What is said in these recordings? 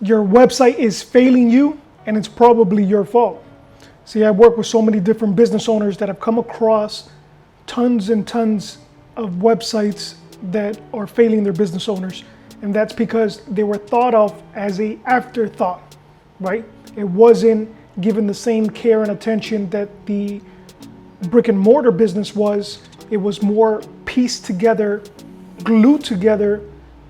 your website is failing you, and it's probably your fault. See, I work with so many different business owners that have come across tons and tons of websites that are failing their business owners. And that's because they were thought of as an afterthought, right? It wasn't given the same care and attention that the brick and mortar business was. It was more pieced together, glued together,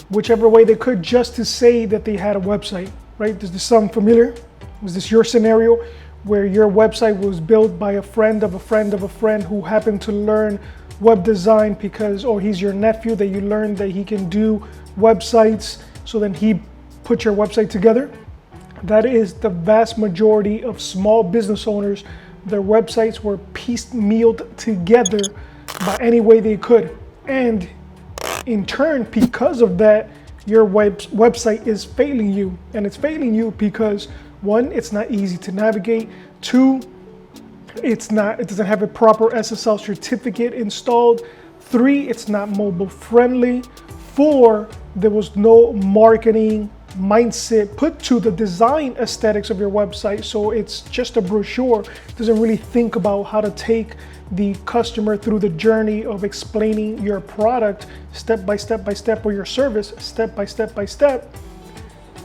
whichever way they could, just to say that they had a website, right? Does this sound familiar? Was this your scenario where your website was built by a friend of a friend of a friend who happened to learn web design because, or he's your nephew that you learned that he can do websites, so then he put your website together? That is the vast majority of small business owners. Their websites were piecemealed together by any way they could. And in turn, because of that, your website is failing you. And it's failing you because, one, it's not easy to navigate. Two, it doesn't have a proper SSL certificate installed. Three, it's not mobile friendly. Four, there was no marketing mindset put to the design aesthetics of your website. So it's just a brochure. It doesn't really think about how to take the customer through the journey of explaining your product step by step by step, or your service step by step by step.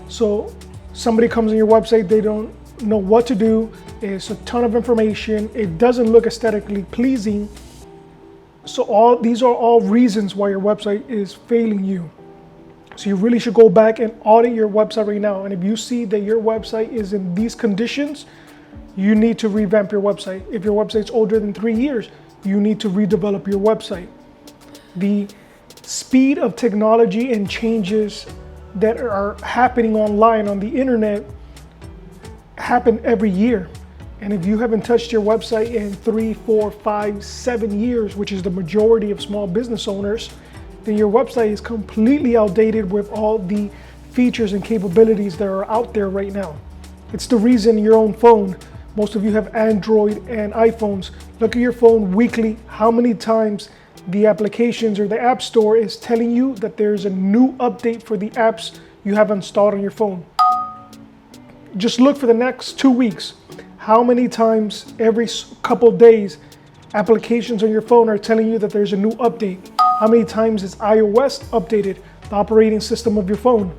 So somebody comes on your website, they don't know what to do. It's a ton of information. It doesn't look aesthetically pleasing. So these are all reasons why your website is failing you. So you really should go back and audit your website right now. And if you see that your website is in these conditions, you need to revamp your website. If your website's older than 3 years, you need to redevelop your website. The speed of technology and changes that are happening online on the internet happen every year. And if you haven't touched your website in 3, 4, 5, 7 years, which is the majority of small business owners, then your website is completely outdated with all the features and capabilities that are out there right now. It's the reason your own phone, most of you have Android and iPhones. Look at your phone weekly, how many times the applications or the app store is telling you that there's a new update for the apps you have installed on your phone. Just look for the next 2 weeks. How many times every couple days applications on your phone are telling you that there's a new update? How many times is iOS updated, the operating system of your phone?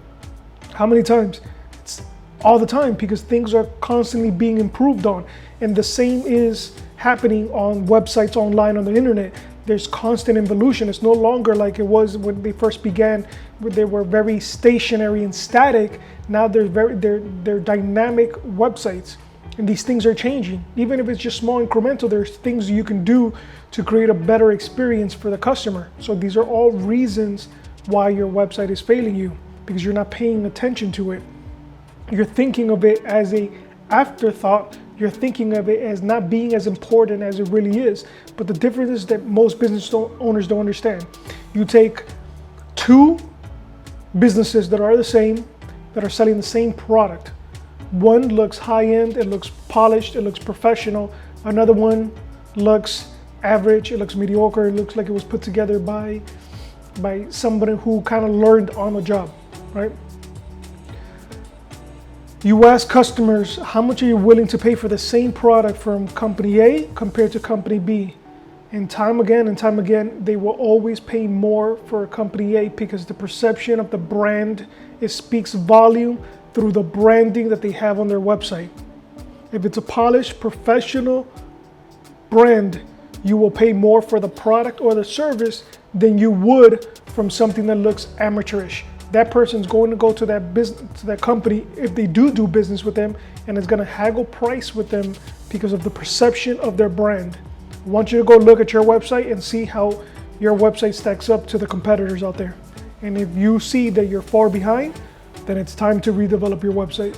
How many times? It's all the time, because things are constantly being improved on. And the same is happening on websites online on the internet. There's constant evolution. It's no longer like it was when they first began, where they were very stationary and static. Now they're dynamic websites. And these things are changing. Even if it's just small incremental, there's things you can do to create a better experience for the customer. So these are all reasons why your website is failing you, because you're not paying attention to it. You're thinking of it as an afterthought. You're thinking of it as not being as important as it really is. But the difference is that most business owners don't understand. You take two businesses that are the same, that are selling the same product. One looks high-end, it looks polished, it looks professional. Another one looks average, it looks mediocre, it looks like it was put together by somebody who kind of learned on the job, right? You ask customers, how much are you willing to pay for the same product from company A compared to company B? And time again, they will always pay more for company A, because the perception of the brand, it speaks volume through the branding that they have on their website. If it's a polished, professional brand, you will pay more for the product or the service than you would from something that looks amateurish. That person's going to go to that business, to that company, if they do business with them, and is going to haggle price with them because of the perception of their brand. I want you to go look at your website and see how your website stacks up to the competitors out there. And if you see that you're far behind, then it's time to redevelop your website.